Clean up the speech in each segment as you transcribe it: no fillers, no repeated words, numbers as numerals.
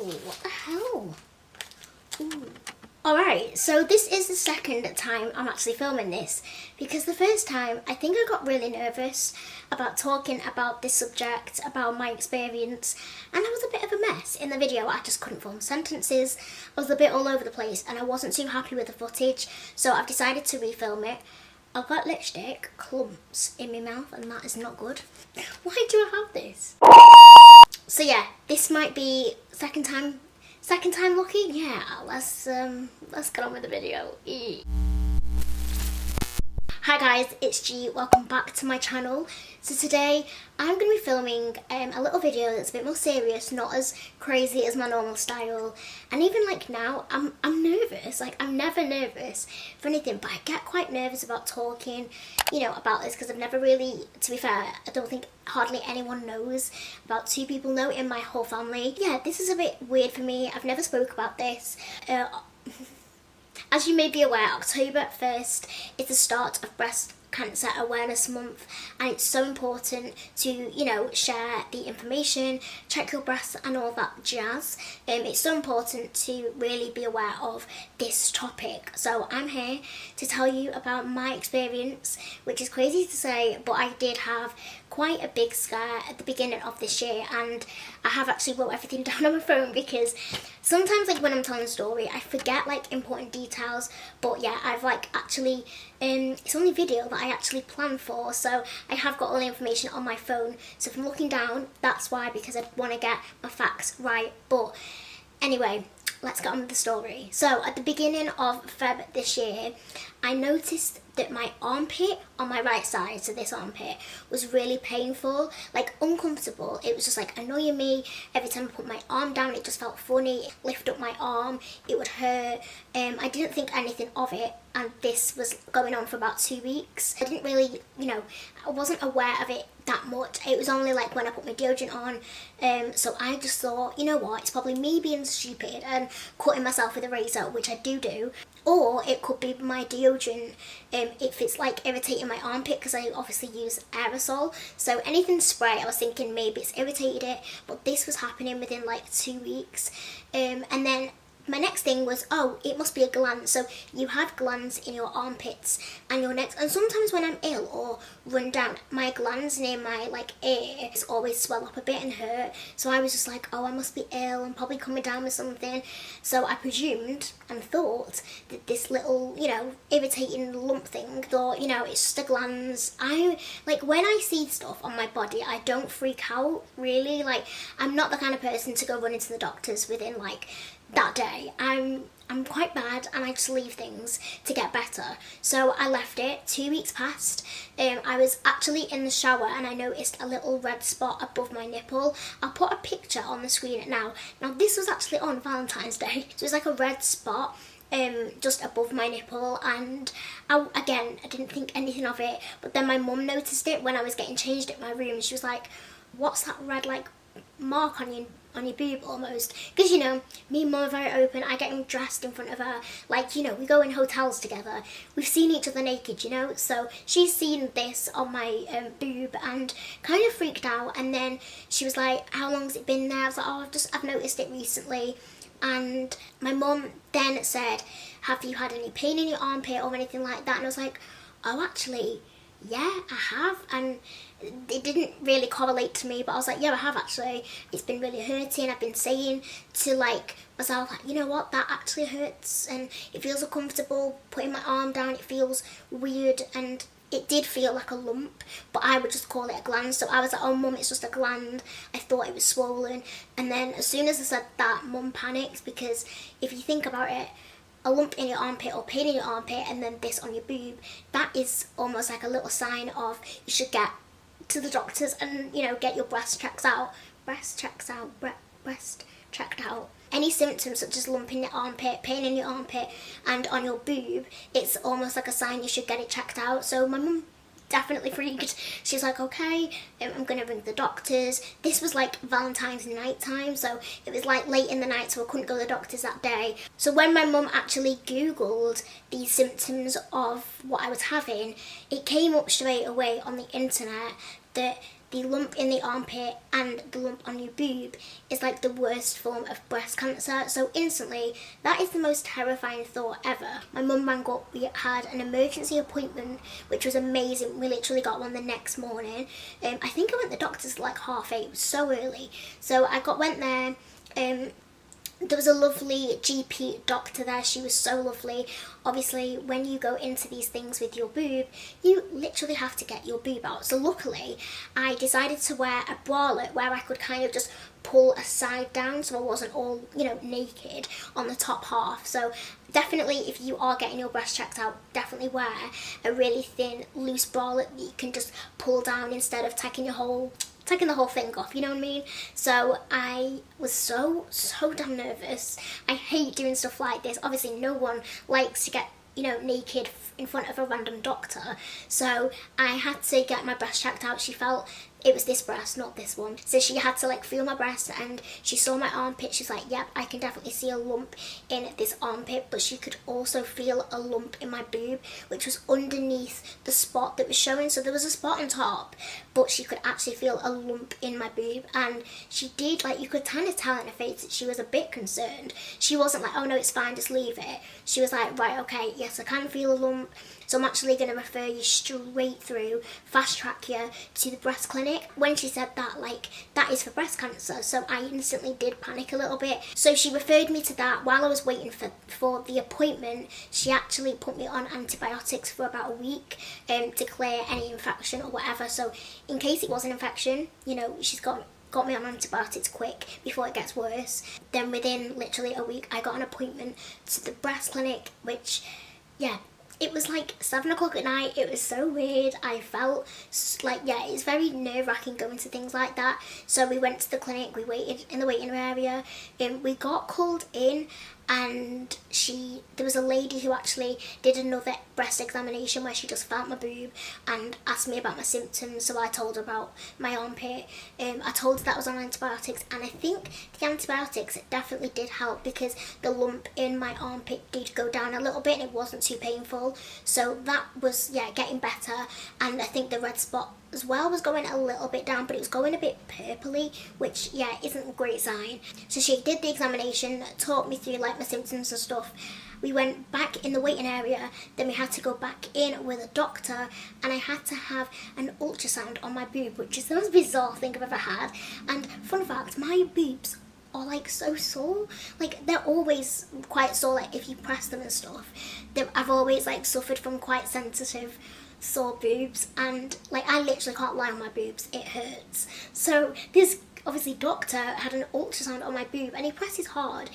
what the hell? Ooh. Alright, so this is the second time I'm actually filming this, because the first time I think I got really nervous about talking about this subject, about my experience, and I was a bit of a mess in the video. I just couldn't form sentences, I was a bit all over the place, and I wasn't too happy with the footage, so I've decided to refilm it. I've got lipstick clumps in my mouth, and that is not good. Why do I have this? So yeah, this might be second time lucky. Yeah, let's get on with the video. Hi guys, it's G. Welcome back to my channel. So today I'm going to be filming a little video that's a bit more serious, not as crazy as my normal style. And even like now, I'm nervous. Like, I'm never nervous for anything, but I get quite nervous about talking, you know, about this, because I've never really, to be fair, I don't think hardly anyone knows. About 2 people know in my whole family. Yeah, this is a bit weird for me. I've never spoke about this. As you may be aware, October 1st is the start of Breast Cancer Awareness Month, and it's so important to, you know, share the information, check your breasts and all that jazz. It's so important to really be aware of this topic. So I'm here to tell you about my experience, which is crazy to say, but I did have quite a big scare at the beginning of this year, and I have actually wrote everything down on my phone, because sometimes, like, when I'm telling a story, I forget like important details. But yeah, I've like actually it's only video that I actually planned for, so I have got all the information on my phone. So if I'm looking down, that's why, because I want to get my facts right. But anyway, let's get on with the story. So at the beginning of Feb this year, I noticed that my armpit on my right side, so this armpit, was really painful, like uncomfortable. It was just like annoying me. Every time I put my arm down, it just felt funny. Lift up my arm, it would hurt. I didn't think anything of it, and this was going on for about 2 weeks. I didn't really, you know, I wasn't aware of it that much. It was only like when I put my deodorant on. So I just thought, you know what, it's probably me being stupid and cutting myself with a razor, which I do. Or it could be my deodorant, if it's like irritating my armpit, because I obviously use aerosol. So anything spray, I was thinking maybe it's irritated it, but this was happening within like 2 weeks. And then my next thing was, oh, it must be a gland. So you have glands in your armpits and your necks, and sometimes when I'm ill or run down, my glands near my like ear always swell up a bit and hurt. So I was just like, oh, I must be ill, I'm probably coming down with something. So I presumed and thought that this little, you know, irritating lump thing, thought, you know, it's just the glands. I like, when I see stuff on my body, I don't freak out really. Like, I'm not the kind of person to go running to the doctors within like that day. I'm quite bad, and I just leave things to get better. So I left it. 2 weeks passed. I was actually in the shower, and I noticed a little red spot above my nipple. I'll put a picture on the screen now. Now this was actually on Valentine's Day, so it was like a red spot just above my nipple, and I didn't think anything of it. But then my mum noticed it when I was getting changed at my room. She was like, what's that red like mark on your boob almost? Because, you know, me and Mum are very open. I get dressed in front of her, like, you know, we go in hotels together, we've seen each other naked, you know. So she's seen this on my boob and kind of freaked out. And then she was like, how long's it been there? I was like, oh, I've noticed it recently. And my mum then said, have you had any pain in your armpit or anything like that? And I was like, oh, actually, yeah, I have. And it didn't really correlate to me, but I was like, yeah, I have actually. It's been really hurting. I've been saying to like myself, like, you know what, that actually hurts, and it feels uncomfortable putting my arm down. It feels weird, and it did feel like a lump, but I would just call it a gland. So I was like, oh, Mum, it's just a gland. I thought it was swollen. And then as soon as I said that, Mum panicked, because if you think about it, a lump in your armpit or pain in your armpit and then this on your boob, that is almost like a little sign of you should get to the doctors and, you know, get your breast checked out. Any symptoms such as lump in your armpit, pain in your armpit and on your boob, it's almost like a sign you should get it checked out. So my mum definitely freaked. She's like, okay, I'm gonna ring the doctors. This was like Valentine's night time, so it was like late in the night, so I couldn't go to the doctors that day. So when my mum actually googled these symptoms of what I was having, it came up straight away on the internet that the lump in the armpit and the lump on your boob is like the worst form of breast cancer. So instantly, that is the most terrifying thought ever. My mum rang up, we had an emergency appointment, which was amazing. We literally got one the next morning. I think I went to the doctor's like 8:30, it was so early. So I went there. There was a lovely GP doctor there, she was so lovely. Obviously, when you go into these things with your boob, you literally have to get your boob out. So luckily, I decided to wear a bralette where I could kind of just pull a side down so I wasn't all, naked on the top half. So definitely, if you are getting your breast checked out, definitely wear a really thin, loose bralette that you can just pull down instead of taking the whole thing off, you know what I mean? So I was so damn nervous. I hate doing stuff like this. Obviously no one likes to get, naked in front of a random doctor. So I had to get my breast checked out. She felt it was this breast, not this one. So she had to feel my breast, and she saw my armpit. She's like, yep, I can definitely see a lump in this armpit, but she could also feel a lump in my boob, which was underneath the spot that was showing. So there was a spot on top, but she could actually feel a lump in my boob, and she did, you could kind of tell in her face that she was a bit concerned. She wasn't like, oh no, it's fine, just leave it. She was like, right, okay, yes, I can feel a lump. So I'm actually going to refer you straight through, fast track you to the breast clinic. When she said that, that is for breast cancer. So I instantly did panic a little bit. So she referred me to that. While I was waiting for the appointment, she actually put me on antibiotics for about a week to clear any infection or whatever. So in case it was an infection, she's got me on antibiotics quick before it gets worse. Then within literally a week, I got an appointment to the breast clinic, which, yeah, it was 7 o'clock at night. It was so weird. I felt it's very nerve-wracking going to things like that. So we went to the clinic, we waited in the waiting area, and we got called in, and there was a lady who actually did another breast examination where she just felt my boob and asked me about my symptoms. So I told her about my armpit. I told her that I was on antibiotics, and I think the antibiotics definitely did help because the lump in my armpit did go down a little bit and it wasn't too painful. So that was, getting better. And I think the red spot as well was going a little bit down, but it was going a bit purpley, which isn't a great sign. So she did the examination, taught me through my symptoms and stuff. We went back in the waiting area, then we had to go back in with a doctor, and I had to have an ultrasound on my boob, which is the most bizarre thing I've ever had. And fun fact, my boobs are so sore. They're always quite sore, if you press them and stuff. I've always suffered from quite sensitive sore boobs, and I literally can't lie on my boobs, it hurts. So this obviously doctor had an ultrasound on my boob, and he presses hard.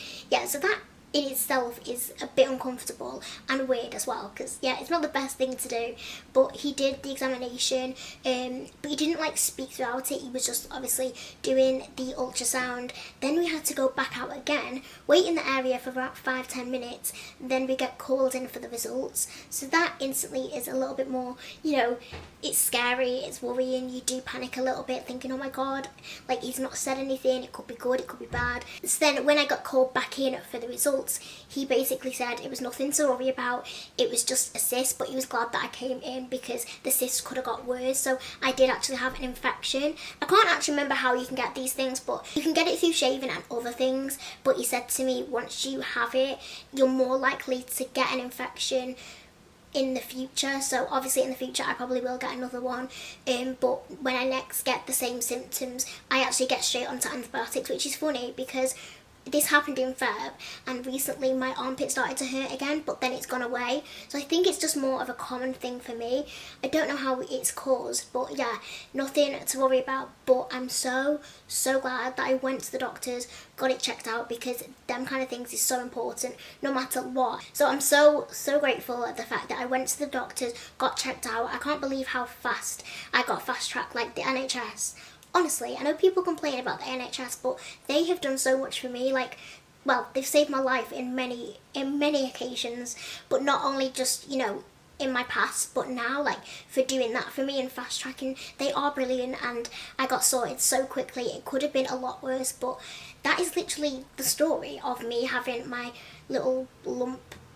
So that in itself is a bit uncomfortable and weird as well, because it's not the best thing to do. But he did the examination, but he didn't speak throughout it. He was just obviously doing the ultrasound. Then we had to go back out again, wait in the area for about 5-10 minutes, then we get called in for the results. So that instantly is a little bit more, it's scary, it's worrying. You do panic a little bit, thinking, oh my god, he's not said anything, it could be good, it could be bad. So then when I got called back in for the results, he basically said it was nothing to worry about, it was just a cyst, but he was glad that I came in because the cyst could have got worse. So I did actually have an infection. I can't actually remember how you can get these things, but you can get it through shaving and other things. But he said to me, once you have it, you're more likely to get an infection in the future. So obviously in the future I probably will get another one, but when I next get the same symptoms, I actually get straight onto antibiotics, which is funny because this happened in Feb, and recently my armpit started to hurt again, but then it's gone away. So I think it's just more of a common thing for me. I don't know how it's caused, but nothing to worry about. But I'm so glad that I went to the doctors, got it checked out, because them kind of things is so important no matter what. So I'm so grateful at the fact that I went to the doctors, got checked out. I can't believe how fast I got fast tracked, the NHS. Honestly, I know people complain about the NHS, but they have done so much for me. They've saved my life in many occasions, but not only just, in my past, but now, for doing that for me and fast tracking, they are brilliant, and I got sorted so quickly. It could have been a lot worse, but that is literally the story of me having my little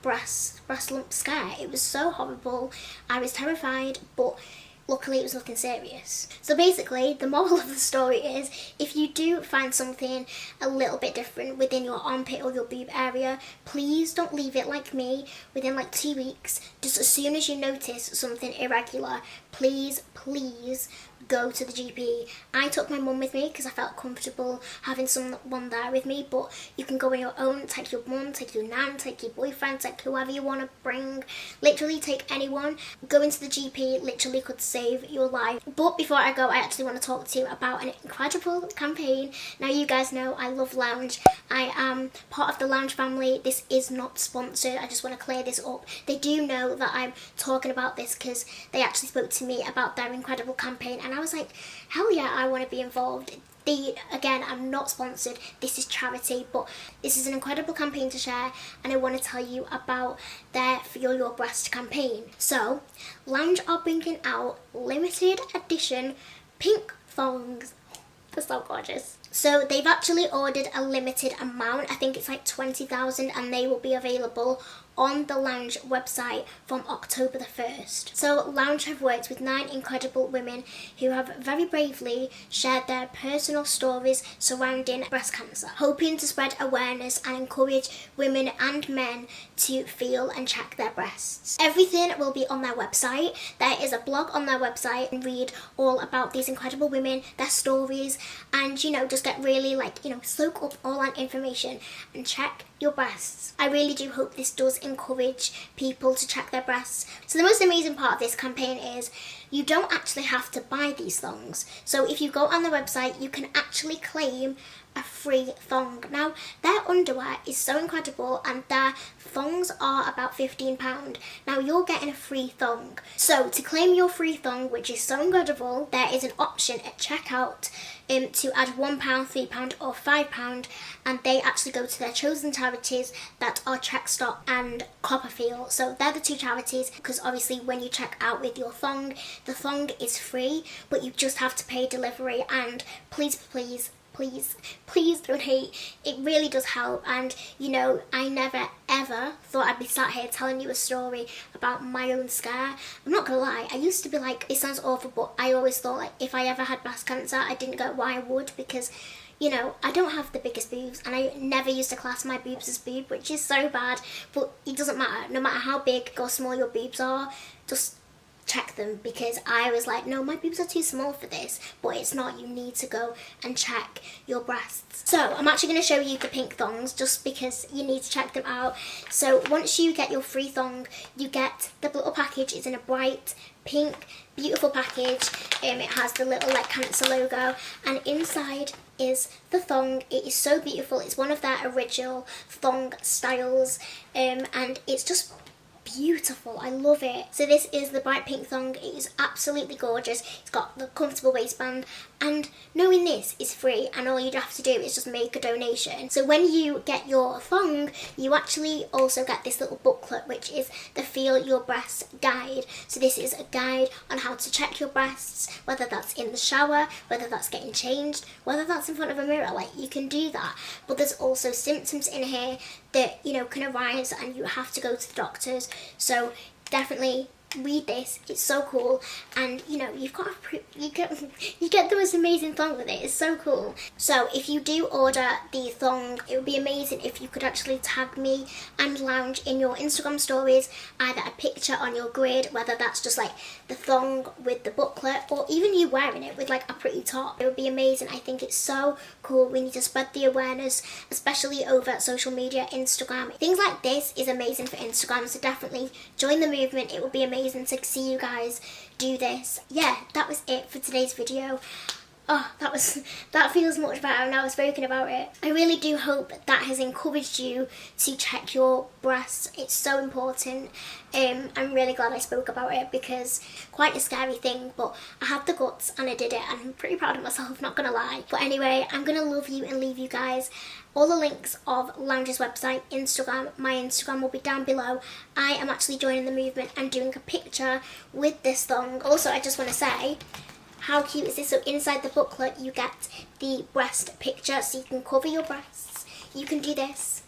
breast lump scare. It was so horrible. I was terrified, but luckily it was nothing serious. So basically, the moral of the story is, if you do find something a little bit different within your armpit or your boob area, please don't leave it like me within like 2 weeks. Just as soon as you notice something irregular, please go to the GP. I took my mum with me because I felt comfortable having someone there with me, but you can go on your own. Take your mum, take your nan, take your boyfriend, take whoever you want to bring. Literally take anyone. Going to the GP literally could save your life. But before I go, I actually want to talk to you about an incredible campaign. Now, you guys know I love Lounge. I am part of the Lounge family. This is not sponsored. I just want to clear this up. They do know that I'm talking about this because they actually spoke to me about their incredible campaign, and I was like, hell yeah, I want to be involved. Again, I'm not sponsored, this is charity, but this is an incredible campaign to share, and I want to tell you about their Feel Your Breast campaign. So, Lounge are bringing out limited edition pink thongs. They're so gorgeous. So they've actually ordered a limited amount, I think it's like 20,000, and they will be available on the Lounge website from October the 1st. So Lounge have worked with 9 incredible women who have very bravely shared their personal stories surrounding breast cancer, hoping to spread awareness and encourage women and men to feel and check their breasts. Everything will be on their website. There is a blog on their website, and read all about these incredible women, their stories, and, you know, just get really, like, you know, soak up all that information and check your breasts. I really do hope this does encourage people to check their breasts. So the most amazing part of this campaign is you don't actually have to buy these thongs. So if you go on the website, you can actually claim a free thong. Now, their underwear is so incredible, and their thongs are about £15. Now, you're getting a free thong. So to claim your free thong, which is so incredible, there is an option at checkout to add £1, £3 or £5, and they actually go to their chosen charities that are Checkstop and Copperfield. So they're the 2 charities, because obviously when you check out with your thong, the thong is free, but you just have to pay delivery. And please don't hate. It really does help. And, you know, I never ever thought I'd be sat here telling you a story about my own scare. I'm not gonna lie, I used to be like, it sounds awful, but I always thought, like, if I ever had breast cancer, I didn't get why I would, because, you know, I don't have the biggest boobs, and I never used to class my boobs as boob, which is so bad. But it doesn't matter. No matter how big or small your boobs are, just check them, because I was like, no, my boobs are too small for this, but it's not. You need to go and check your breasts. So I'm actually going to show you the pink thongs, just because you need to check them out. So once you get your free thong, you get the little package. It's in a bright pink, beautiful package. It has the little, like, cancer logo, and inside is the thong. It is so beautiful. It's one of their original thong styles, and it's just beautiful. I love it. So this is the bright pink thong. It is absolutely gorgeous. It's got the comfortable waistband, and knowing this is free, and all you'd have to do is just make a donation. So when you get your thong, you actually also get this little booklet, which is the Feel Your Breasts guide. So this is a guide on how to check your breasts, whether that's in the shower, whether that's getting changed, whether that's in front of a mirror. Like, you can do that. But there's also symptoms in here that, you know, can arise, and you have to go to the doctors. So definitely read this. It's so cool, and, you know, you get the most amazing thong with it. It's so cool. So if you do order the thong, it would be amazing if you could actually tag me and Lounge in your Instagram stories, either a picture on your grid, whether that's just like the thong with the booklet, or even you wearing it with like a pretty top. It would be amazing. I think it's so cool. We need to spread the awareness, especially over social media, Instagram. Things like this is amazing for Instagram, so definitely join the movement. It would be amazing to see you guys do this. Yeah, that was it for today's video. Oh, that feels much better now I've spoken about it. I really do hope that has encouraged you to check your breasts. It's so important. I'm really glad I spoke about it, because quite a scary thing, but I had the guts and I did it, and I'm pretty proud of myself, not gonna lie. But anyway, I'm gonna love you and leave you guys all the links of Lounge's website, Instagram. My Instagram will be down below. I am actually joining the movement and doing a picture with this thong. Also, I just want to say, how cute is this? So inside the booklet you get the breast picture, so you can cover your breasts. You can do this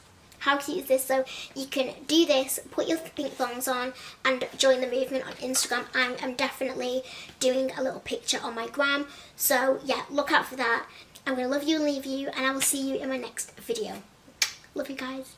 how cute is this? So you can do this, put your pink thongs on and join the movement on Instagram. I'm definitely doing a little picture on my gram, so yeah, look out for that. I'm going to love you and leave you, and I will see you in my next video. Love you guys.